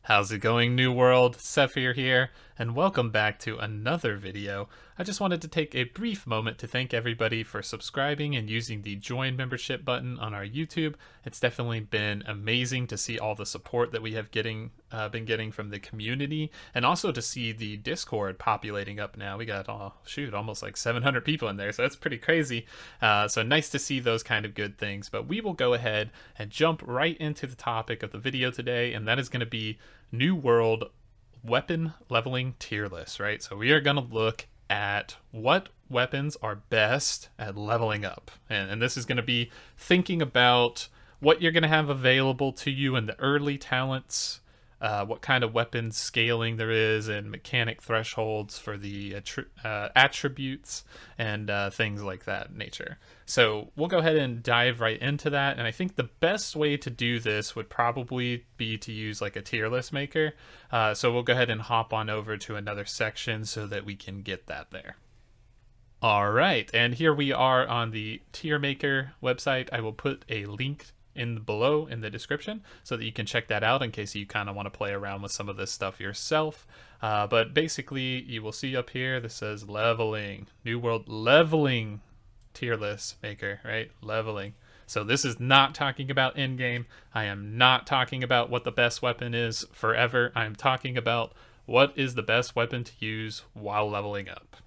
How's it going, New World? Sephir here, and welcome back to another video. I just wanted to take a brief moment to thank everybody for subscribing and using the join membership button on our YouTube. It's definitely been amazing to see all the support that we have been getting from the community, and also to see the Discord populating up now. We got, almost like 700 people in there, so that's pretty crazy. So nice to see those kind of good things, but we will go ahead and jump right into the topic of the video today, and that is going to be New World weapon leveling tier list, right? So we are going to look at what weapons are best at leveling up. And this is going to be thinking about what you're going to have available to you in the early talents, what kind of weapons scaling there is, and mechanic thresholds for the attributes and things like that nature. So we'll go ahead and dive right into that. And I think the best way to do this would probably be to use like a tier list maker. So we'll go ahead and hop on over to another section so that we can get that there. All right, and here we are on the tier maker website. I will put a link below in the description so that you can check that out in case you kind of want to play around with some of this stuff yourself. But basically, you will see up here, this says leveling, New World leveling tier list maker, right? Leveling. So this is not talking about in-game. I am not talking about what the best weapon is forever. I'm talking about what is the best weapon to use while leveling up.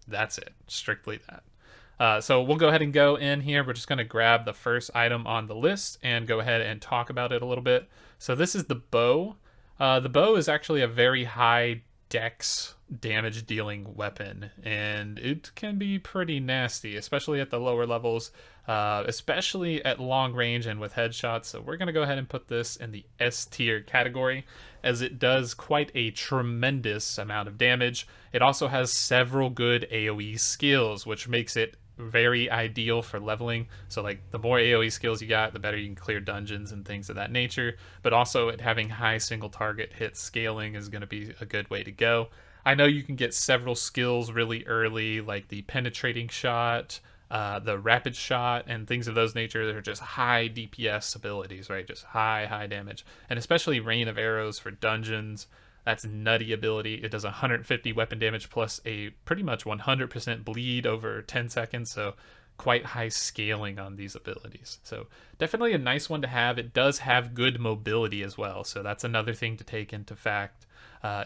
That's it. Strictly that. So we'll go ahead and go in here. We're just going to grab the first item on the list and go ahead and talk about it a little bit. So this is the bow. The bow is actually a very high dex damage dealing weapon, and it can be pretty nasty, especially at the lower levels, especially at long range and with headshots. So we're going to go ahead and put this in the S tier category, as it does quite a tremendous amount of damage. It also has several good AoE skills, which makes it very ideal for leveling. So like the more AoE skills you got, the better you can clear dungeons and things of that nature. But also it having high single target hit scaling is going to be a good way to go. I know you can get several skills really early, like the penetrating shot, the rapid shot, and things of those nature that are just high DPS abilities, right? Just high damage. And especially Rain of Arrows for dungeons. That's nutty ability. It does 150 weapon damage plus a pretty much 100% bleed over 10 seconds. So quite high scaling on these abilities. So definitely a nice one to have. It does have good mobility as well. So that's another thing to take into fact,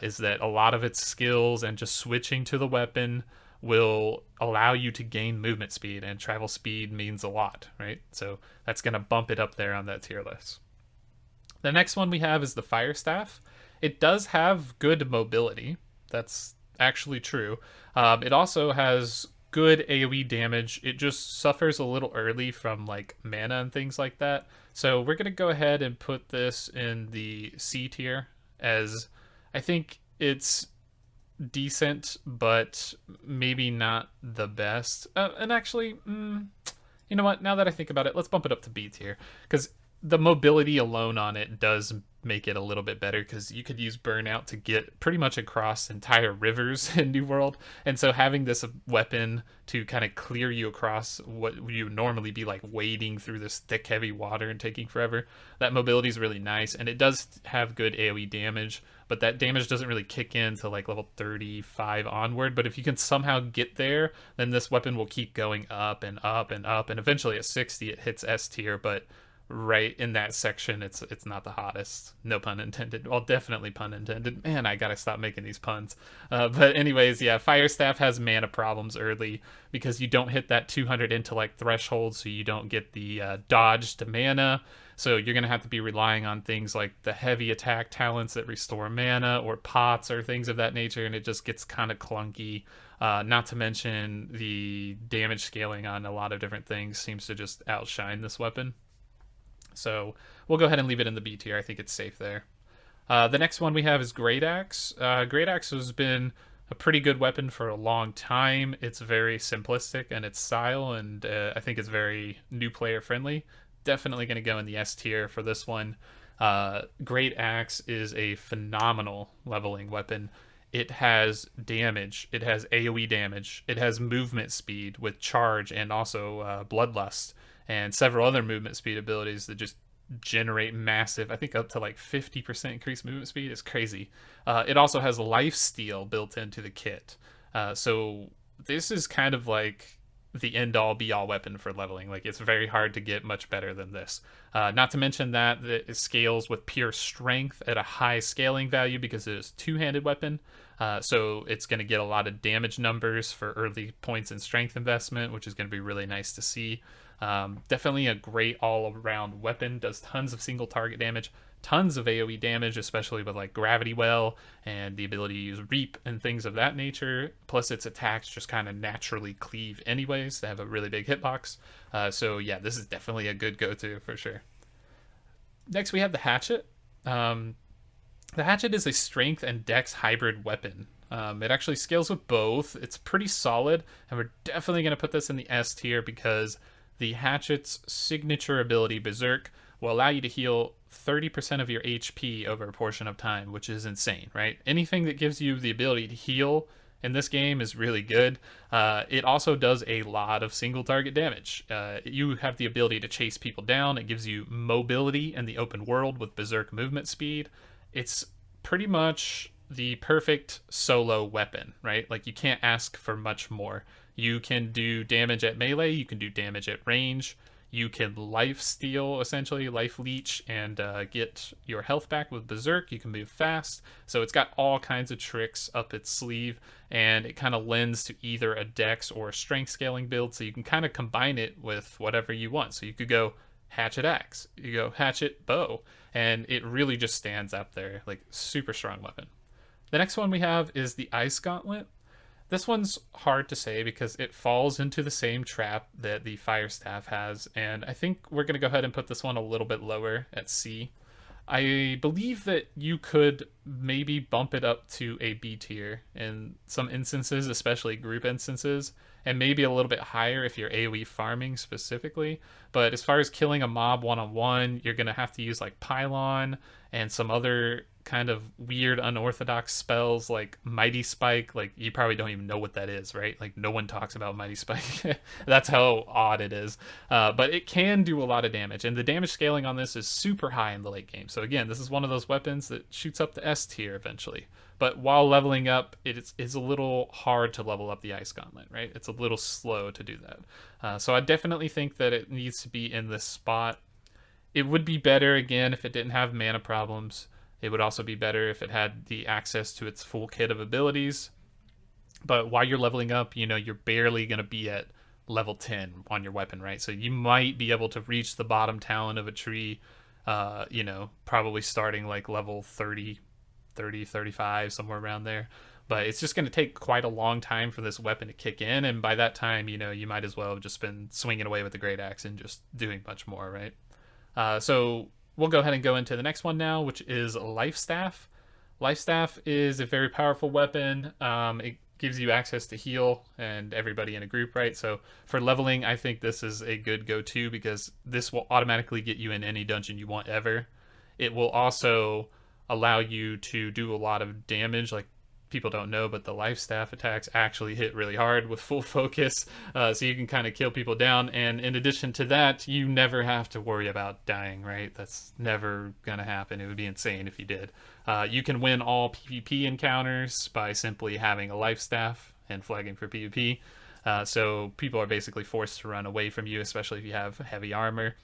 is that a lot of its skills and just switching to the weapon will allow you to gain movement speed, and travel speed means a lot, right? So that's going to bump it up there on that tier list. The next one we have is the Fire Staff. It does have good mobility. That's actually true. It also has good AoE damage. It just suffers a little early from like mana and things like that. So we're going to go ahead and put this in the C tier, as I think it's decent, but maybe not the best. And actually, you know what? Now that I think about it, let's bump it up to B tier, because the mobility alone on it does make it a little bit better, because you could use Burnout to get pretty much across entire rivers in New World. And so having this weapon to kind of clear you across what you would normally be like wading through this thick, heavy water and taking forever, that mobility is really nice. And it does have good AoE damage, but that damage doesn't really kick in to like level 35 onward. But if you can somehow get there, then this weapon will keep going up and up and up. And eventually at 60, it hits S tier, but right in that section, it's not the hottest. No pun intended. Well, definitely pun intended. Man, I gotta stop making these puns. But anyways, yeah, Fire Staff has mana problems early because you don't hit that 200 intellect threshold, so you don't get the dodge to mana. So you're gonna have to be relying on things like the heavy attack talents that restore mana, or pots, or things of that nature, and it just gets kind of clunky. Not to mention the damage scaling on a lot of different things seems to just outshine this weapon. So we'll go ahead and leave it in the B tier. I think it's safe there. The next one we have is Great Axe. Great Axe has been a pretty good weapon for a long time. It's very simplistic in its style, and I think it's very new player friendly. Definitely going to go in the S tier for this one. Great Axe is a phenomenal leveling weapon. It has damage, it has AoE damage, it has movement speed with charge, and also Bloodlust, and several other movement speed abilities that just generate massive, I think up to like 50% increased movement speed. Is crazy. It also has life steal built into the kit. So this is kind of like the end all be all weapon for leveling. Like, it's very hard to get much better than this. Not to mention that it scales with pure strength at a high scaling value because it is two-handed weapon. So it's going to get a lot of damage numbers for early points in strength investment, which is going to be really nice to see. Definitely a great all-around weapon. Does tons of single target damage, tons of AoE damage, especially with like Gravity Well and the ability to use Reap and things of that nature. Plus its attacks just kind of naturally cleave anyways. They have a really big hitbox. So yeah, this is definitely a good go-to for sure. Next we have the Hatchet. The Hatchet is a strength and dex hybrid weapon. It actually scales with both. It's pretty solid, and we're definitely going to put this in the S tier because the Hatchet's signature ability, Berserk, will allow you to heal 30% of your HP over a portion of time, which is insane, right? Anything that gives you the ability to heal in this game is really good. It also does a lot of single target damage. You have the ability to chase people down. It gives you mobility in the open world with Berserk movement speed. It's pretty much the perfect solo weapon, right? Like, you can't ask for much more. You can do damage at melee, you can do damage at range, you can life steal, essentially, life leech, and get your health back with Berserk. You can move fast. So it's got all kinds of tricks up its sleeve, and it kind of lends to either a dex or a strength scaling build, so you can kind of combine it with whatever you want. So you could go Hatchet Axe, you go Hatchet Bow, and it really just stands up there, like, super strong weapon. The next one we have is the Ice Gauntlet. This one's hard to say because it falls into the same trap that the Fire Staff has, and I think we're going to go ahead and put this one a little bit lower at C. I believe that you could maybe bump it up to a B tier in some instances, especially group instances, and maybe a little bit higher if you're AoE farming specifically. But as far as killing a mob one-on-one, you're going to have to use like Pylon and some other kind of weird unorthodox spells like Mighty Spike. Like, you probably don't even know what that is, right? Like, no one talks about Mighty Spike. That's how odd it is. But it can do a lot of damage, and the damage scaling on this is super high in the late game. So again, this is one of those weapons that shoots up to S tier eventually. But while leveling up, it is a little hard to level up the Ice Gauntlet, right? It's a little slow to do that. So I definitely think that it needs to be in this spot. It would be better, again, if it didn't have mana problems. It would also be better if it had the access to its full kit of abilities. But while you're leveling up, you know, you're barely going to be at level 10 on your weapon, right? So you might be able to reach the bottom talon of a tree, you know, probably starting like level 30, 35, somewhere around there. But it's just going to take quite a long time for this weapon to kick in. And by that time, you know, you might as well have just been swinging away with the Great Axe and just doing much more, right? So we'll go ahead and go into the next one now, which is Life Staff. Life Staff is a very powerful weapon. It gives you access to heal and everybody in a group, right? So for leveling, I think this is a good go-to because this will automatically get you in any dungeon you want ever. It will also allow you to do a lot of damage. Like, people don't know, but the Life Staff attacks actually hit really hard with full focus, so you can kind of kill people down. And in addition to that, you never have to worry about dying, right? That's never gonna happen. It would be insane if you did. You can win all PvP encounters by simply having a Life Staff and flagging for PvP. So people are basically forced to run away from you, especially if you have heavy armor.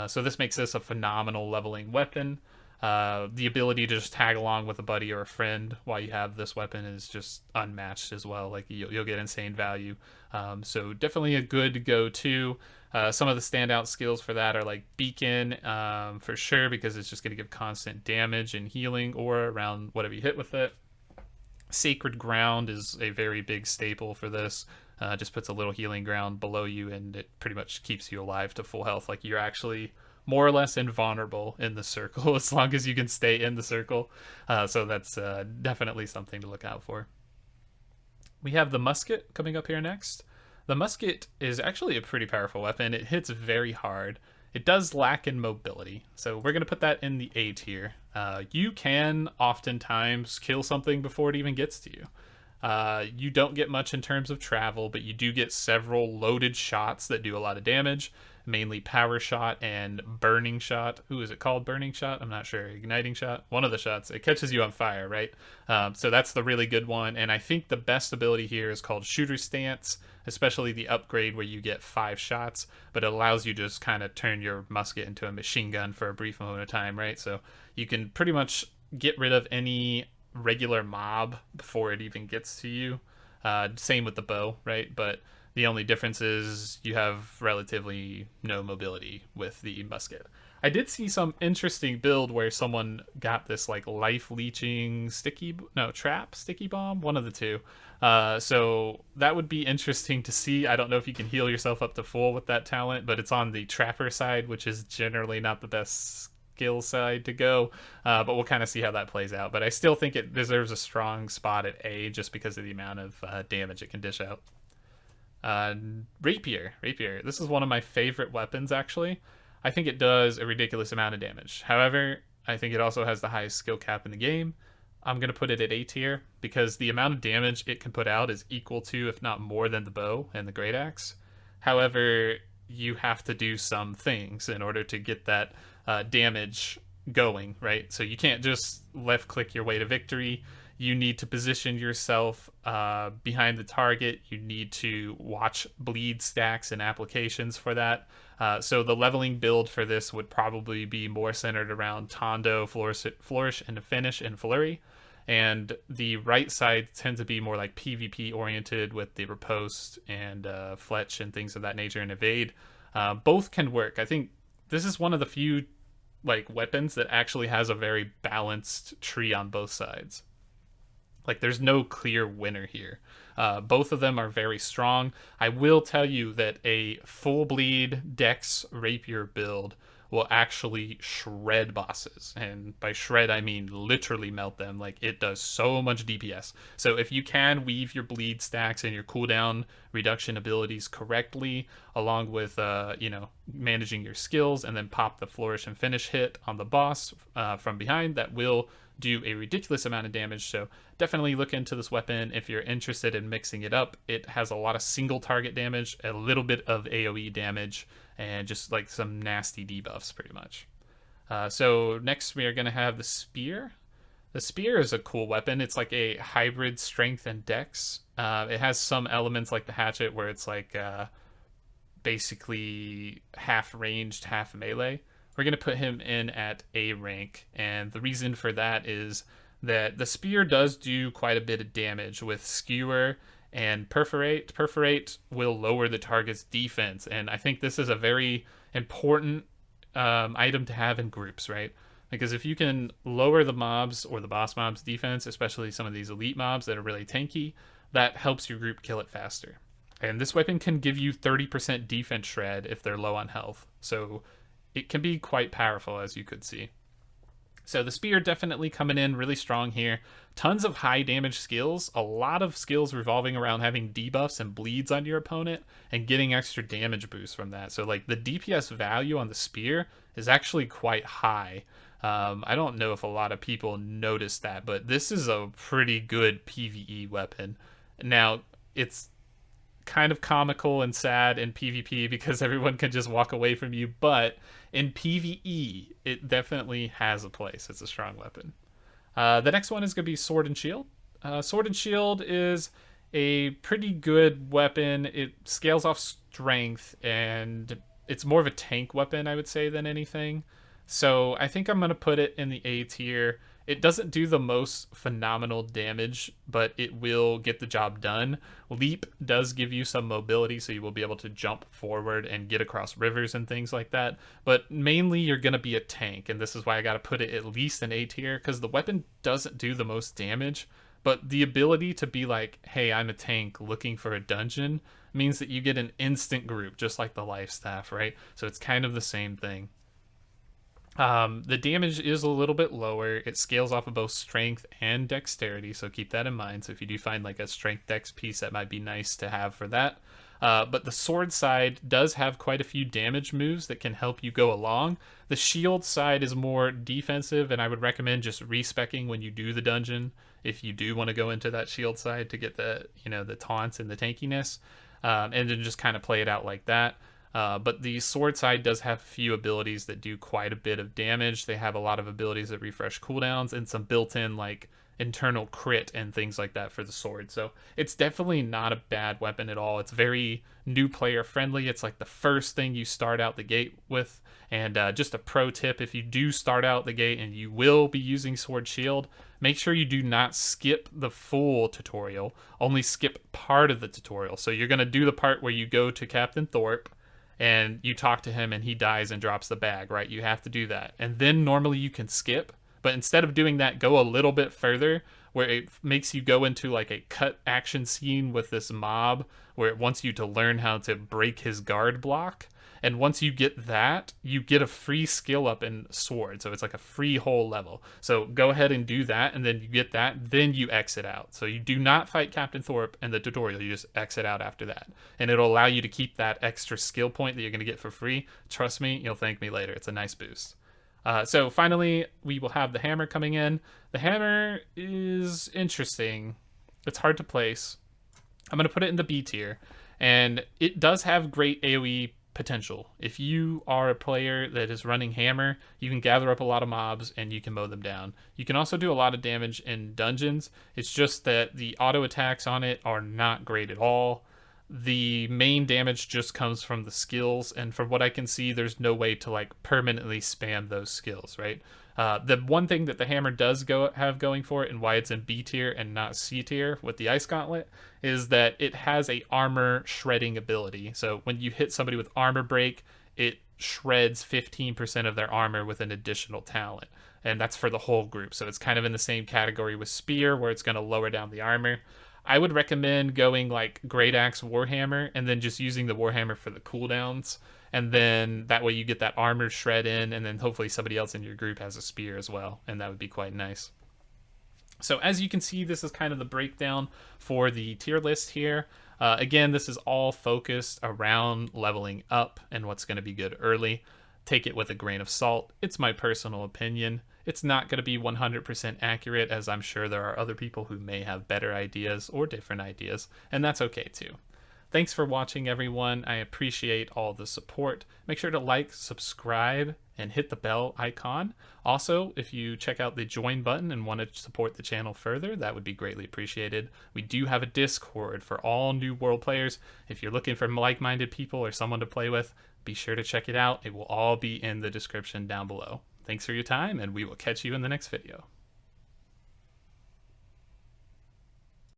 So this makes this a phenomenal leveling weapon. The ability to just tag along with a buddy or a friend while you have this weapon is just unmatched as well. Like, you'll get insane value. So definitely a good go-to. Some of the standout skills for that are like Beacon, for sure, because it's just going to give constant damage and healing aura around whatever you hit with it. Sacred Ground is a very big staple for this. Just puts a little healing ground below you, and it pretty much keeps you alive to full health. Like, you're actually more or less invulnerable in the circle as long as you can stay in the circle. So that's definitely something to look out for. We have the Musket coming up here next. The Musket is actually a pretty powerful weapon. It hits very hard. It does lack in mobility, so we're going to put that in the A tier. You can oftentimes kill something before it even gets to you. You don't get much in terms of travel, but you do get several loaded shots that do a lot of damage. mainly power shot and burning shot. Ooh, is it called burning shot? I'm not sure. Igniting shot? One of the shots. It catches you on fire, right? So that's the really good one. And I think the best ability here is called Shooter Stance, especially the upgrade where you get 5 shots, but it allows you to just kind of turn your musket into a machine gun for a brief moment of time, right? So you can pretty much get rid of any regular mob before it even gets to you. Same with the bow, right? But the only difference is you have relatively no mobility with the musket. I did see some interesting build where someone got this like life leeching trap sticky bomb, one of the two. So that would be interesting to see. I don't know if you can heal yourself up to full with that talent, but it's on the trapper side, which is generally not the best skill side to go, but we'll kind of see how that plays out. But I still think it deserves a strong spot at A just because of the amount of damage it can dish out. Rapier. This is one of my favorite weapons, actually. I think it does a ridiculous amount of damage. However, I think it also has the highest skill cap in the game. I'm going to put it at A tier because the amount of damage it can put out is equal to, if not more than, the bow and the great axe. However, you have to do some things in order to get that damage going, right? So you can't just left click your way to victory. You need to position yourself behind the target. You need to watch bleed stacks and applications for that. So the leveling build for this would probably be more centered around Tondo, Flourish, and Finish, and Flurry. And the right side tends to be more like PvP oriented with the Riposte and Fletch and things of that nature, and Evade. Both can work. I think this is one of the few like weapons that actually has a very balanced tree on both sides. Like, there's no clear winner here. Both of them are very strong. I will tell you that a full bleed Dex Rapier build will actually shred bosses. And by shred, I mean literally melt them. Like, it does so much DPS. So if you can weave your bleed stacks and your cooldown reduction abilities correctly, along with, managing your skills, and then pop the Flourish and Finish hit on the boss from behind, that will do a ridiculous amount of damage. So definitely look into this weapon if you're interested in mixing it up. It has a lot of single target damage, a little bit of AoE damage, and just like some nasty debuffs pretty much. So next we are going to have the Spear. The Spear is a cool weapon. It's like a hybrid strength and dex. It has some elements like the hatchet where it's like basically half ranged, half melee. We're going to put him in at A rank, and the reason for that is that the Spear does do quite a bit of damage with Skewer and Perforate. Perforate will lower the target's defense, and I think this is a very important item to have in groups, right? Because if you can lower the mobs or the boss mobs' defense, especially some of these elite mobs that are really tanky, that helps your group kill it faster. And this weapon can give you 30% defense shred if they're low on health, so it can be quite powerful, as you could see. So the Spear definitely coming in really strong here. Tons of high damage skills, a lot of skills revolving around having debuffs and bleeds on your opponent and getting extra damage boosts from that. So like the DPS value on the Spear is actually quite high. I don't know if a lot of people notice that, but this is a pretty good PvE weapon. Now, it's kind of comical and sad in PvP because everyone can just walk away from you, but in PvE it definitely has a place. It's a strong weapon. The next one is going to be Sword and Shield. Sword and Shield is a pretty good weapon. It scales off strength and it's more of a tank weapon, I would say, than anything. So I think I'm going to put it in the A tier. It doesn't do the most phenomenal damage, but it will get the job done. Leap does give you some mobility, so you will be able to jump forward and get across rivers and things like that. But mainly you're going to be a tank, and this is why I got to put it at least in A tier, because the weapon doesn't do the most damage, but the ability to be like, hey, I'm a tank looking for a dungeon, means that you get an instant group, just like the life staff, right? So it's kind of the same thing. The damage is a little bit lower. It scales off of both strength and dexterity, so keep that in mind. So if you do find like a strength dex piece, that might be nice to have for that. But the sword side does have quite a few damage moves that can help you go along. The shield side is more defensive, and I would recommend just respecking when you do the dungeon if you do want to go into that shield side to get the, the taunts and the tankiness, and then just kind of play it out like that. But the sword side does have a few abilities that do quite a bit of damage. They have a lot of abilities that refresh cooldowns and some built-in like internal crit and things like that for the sword. So it's definitely not a bad weapon at all. It's very new player friendly. It's like the first thing you start out the gate with. And just a pro tip, if you do start out the gate and you will be using sword shield, make sure you do not skip the full tutorial, only skip part of the tutorial. So you're going to do the part where you go to Captain Thorpe and you talk to him and he dies and drops the bag, right? You have to do that. And then normally you can skip, but instead of doing that, go a little bit further where it makes you go into like a cut action scene with this mob where it wants you to learn how to break his guard block. And once you get that, you get a free skill up in sword. So it's like a free whole level. So go ahead and do that, and then you get that, then you exit out. So you do not fight Captain Thorpe in the tutorial, you just exit out after that. And it'll allow you to keep that extra skill point that you're going to get for free. Trust me, you'll thank me later. It's a nice boost. So finally, we will have the hammer coming in. The hammer is interesting. It's hard to place. I'm going to put it in the B tier. And it does have great AoE potential. If you are a player that is running hammer, you can gather up a lot of mobs and you can mow them down. You can also do a lot of damage in dungeons. It's just that the auto attacks on it are not great at all. The main damage just comes from the skills, and from what I can see, there's no way to like permanently spam those skills, right? The one thing that the hammer does have going for it, and why it's in B tier and not C tier with the Ice Gauntlet, is that it has a armor shredding ability. So when you hit somebody with armor break, it shreds 15% of their armor with an additional talent, and that's for the whole group. So it's kind of in the same category with Spear, where it's going to lower down the armor. I would recommend going like Great Axe Warhammer and then just using the Warhammer for the cooldowns. And then that way you get that armor shred in, and then hopefully somebody else in your group has a spear as well. And that would be quite nice. So as you can see, this is kind of the breakdown for the tier list here. Again, this is all focused around leveling up and what's going to be good early. Take it with a grain of salt. It's my personal opinion. It's not going to be 100% accurate, as I'm sure there are other people who may have better ideas or different ideas, and that's okay too. Thanks for watching, everyone. I appreciate all the support. Make sure to like, subscribe, and hit the bell icon. Also, if you check out the join button and want to support the channel further, that would be greatly appreciated. We do have a Discord for all new world players. If you're looking for like-minded people or someone to play with, be sure to check it out. It will all be in the description down below. Thanks for your time, and we will catch you in the next video.